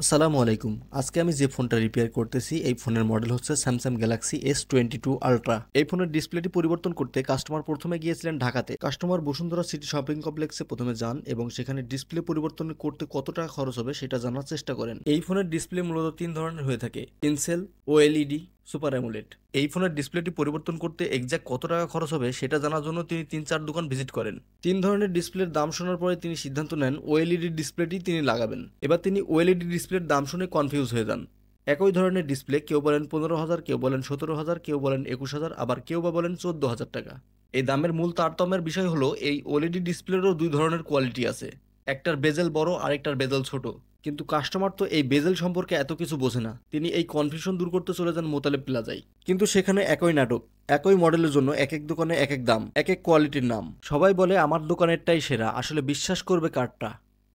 আসসালামু আলাইকুম। আজকে আমি যে ফোনটা রিপেয়ার করতেছি এই ফোনের মডেল হচ্ছে স্যামসাং গ্যালাক্সি S22 আলট্রা। এই ফোনের ডিসপ্লেটি পরিবর্তন করতে কাস্টমার প্রথমে গিয়েছিলেন ঢাকাতে। কাস্টমার বসুন্ধরা সিটি শপিং কমপ্লেক্সে প্রথমে যান এবং সেখানে ডিসপ্লে পরিবর্তন করতে কত টাকা খরচ হবে সেটা জানার চেষ্টা করেন। এই ফোনের ডিসপ্লে মূলত তিন ধরনের হয়ে থাকে: ইনসেল, ওএলইডি, সুপার অ্যামোলেড। এই ফোনের ডিসপ্লেটি পরিবর্তন করতে এক্সাক্ট কত টাকা খরচ হবে সেটা জানার জন্য তিনি 3-4 দোকান ভিজিট করেন। তিন ধরনের ডিসপ্লের দাম শোনার পরে তিনি সিদ্ধান্ত নেন ওএলইডি ডিসপ্লেটি তিনি লাগাবেন। এবার তিনি ওএলইডি ডিসপ্লের দাম শুনে কনফিউজ হয়ে যান। একই ধরনের ডিসপ্লে কেউ বলেন 15,000, কেউ বলেন 17,000, কেউ বলেন 21,000, আবার কেউ বা বলেন 14,000 টাকা। এই দামের মূল তারতম্যের বিষয় হলো এই ওএলইডি ডিসপ্লেরও দুই ধরনের কোয়ালিটি আছে। একটার বেজেল বড় আর একটার বেজেল ছোট। কিন্তু কাস্টমার তো এই বেজেল সম্পর্কে এত কিছু বোঝে না। তিনি এই কনফিউশন দূর করতে চলে যান মোতালেব প্লাজায়। কিন্তু সেখানে একই নাটক, একই মডেলের জন্য এক এক দোকানে এক এক দাম, এক এক কোয়ালিটির নাম। সবাই বলে আমার দোকানেরটাই সেরা, আসলে বিশ্বাস করবে কারটা?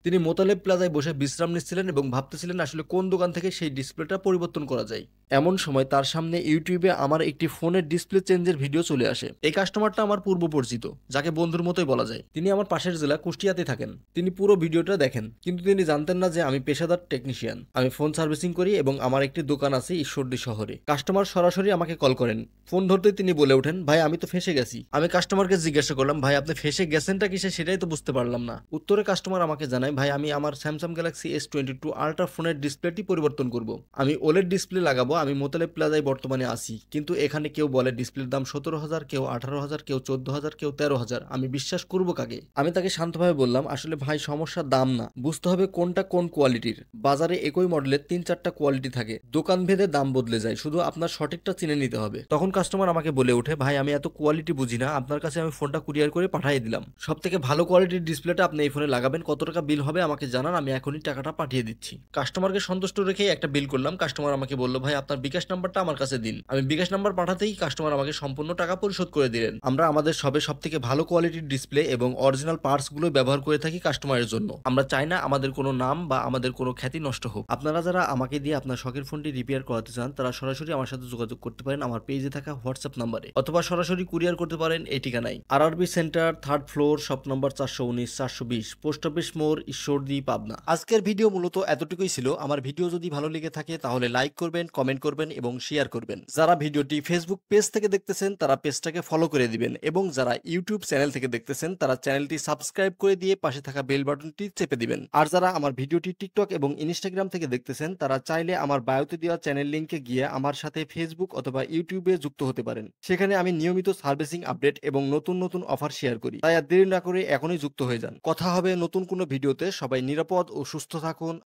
তিনি মোতালেব প্লাজায় বসে বিশ্রাম নিচ্ছিলেন এবং ভাবতেছিলেন আসলে কোন দোকান থেকে সেই ডিসপ্লেটা পরিবর্তন করা যায়। এমন সময় তার সামনে ইউটিউবে আমার একটি ফোনের ডিসপ্লে চেঞ্জের ভিডিও চলে আসে। এই কাস্টমারটা আমার পূর্ব পরিচিত, যাকে বন্ধুর মতোই বলা যায়। তিনি আমার পাশের জেলা কুষ্টিয়াতে থাকেন। তিনি পুরো ভিডিওটা দেখেন, কিন্তু তিনি জানতেন না যে আমি পেশাদার টেকনিশিয়ান। আমি ফোন সার্ভিসিং করি এবং আমার একটি দোকান আছে ঈশ্বরদী শহরে। কাস্টমার সরাসরি আমাকে কল করেন। ফোন ধরতে তিনি বলে ওঠেন, ভাই আমি তো ফেঁসে গেছি। আমি কাস্টমারকে জিজ্ঞাসা করলাম, ভাই আপনি ফেঁসে গেছেনটা কিসে সেটাই তো বুঝতে পারলাম না। উত্তরে কাস্টমার আমাকে জানায়, ভাই আমি আমার স্যামসাং গ্যালাক্সি S22 আলট্রা ফোনের ডিসপ্লেটি পরিবর্তন করব। আমি ওলেড ডিসপ্লে লাগাবো। আমি মোতালেব প্লাজায় বর্তমানে আছি, কিন্তু এখানে কেউ বলে ডিসপ্লের দাম 17,000, কেউ 18,000, কেউ 14,000, কেউ 13,000। আমি বিশ্বাস করবো কাকে? আমি তাকে শান্তভাবে বললাম, আসলে ভাই সমস্যা দাম না, বুঝতে হবে কোনটা কোন কোয়ালিটির। বাজারে একই মডেলের 3-4টা কোয়ালিটি থাকে, দোকান ভেদে দাম বদলে যায়, শুধু আপনার সঠিকটা চিনে নিতে হবে। তখন কাস্টমার আমাকে বলে ওঠে, ভাই আমি এত কোয়ালিটি বুঝি না, আপনার কাছে আমি ফোনটা কুরিয়ার করে পাঠিয়ে দিলাম। সব থেকে ভালো কোয়ালিটির ডিসপ্লেটা আপনি এই ফোনে লাগাবেন, কত টাকা বিল হবে আমাকে জানান, আমি এখনই টাকাটা পাঠিয়ে দিচ্ছি। কাস্টমারকে সন্তুষ্ট রেখে একটা বিল করলাম। কাস্টমার আমাকে বলল, ভাই আপনার বিকাশ নাম্বারটা আমার কাছে দিন। আমি বিকাশ নাম্বার পাঠাতেই কাস্টমার আমাকে সম্পূর্ণ টাকা পরিশোধ করে দিলেন। আমরা আমাদের শপে সব থেকে ভালো কোয়ালিটির ডিসপ্লে এবং অরিজিনাল পার্টস গুলো ব্যবহার করে থাকি কাস্টমারের জন্য। আমরা চাই না আমাদের কোনো নাম বা আমাদের কোনো খ্যাতি নষ্ট হোক। আপনারা যারা আমাকে দিয়ে আপনার শখের ফোনটি রিপেয়ার করাতে চান তারা সরাসরি আমার সাথে যোগাযোগ করতে পারেন আমার পেজে থাকা হোয়াটসঅ্যাপ নাম্বারে, অথবা সরাসরি কুরিয়ার করতে পারেন এই ঠিকানায়: RRB centre, 3rd floor, shop number 419-420, post office মোড়, ঈশ্বরদী, পাবনা। আজকের ভিডিও মূলত এতটুকুই ছিল। আমার ভিডিও যদি ভালো লেগে থাকে তাহলে লাইক করবেন, কমেন্ট করবেন এবং শেয়ার করবেন। যারা ভিডিওটি ফেসবুক পেজ থেকে দেখতেছেন তারা পেজটাকে ফলো করে দিবেন, এবং যারা ইউটিউব চ্যানেল থেকে দেখতেছেন তারা চ্যানেলটি সাবস্ক্রাইব করে দিয়ে পাশে থাকা বেল বাটনটি চেপে দিবেন। আর যারা আমার ভিডিওটি টিকটক এবং ইনস্টাগ্রাম থেকে দেখতেছেন তারা চাইলে আমার বায়োতে দেওয়া চ্যানেল লিংকে গিয়ে আমার সাথে ফেসবুক অথবা ইউটিউবে যুক্ত হতে পারেন। সেখানে আমি নিয়মিত সার্ভিসিং আপডেট এবং নতুন নতুন অফার শেয়ার করি, তাই আর দেরি না করে এখনই যুক্ত হয়ে যান। কথা হবে নতুন কোনো ভিডিওতে। সবাই নিরাপদ ও সুস্থ থাকুন।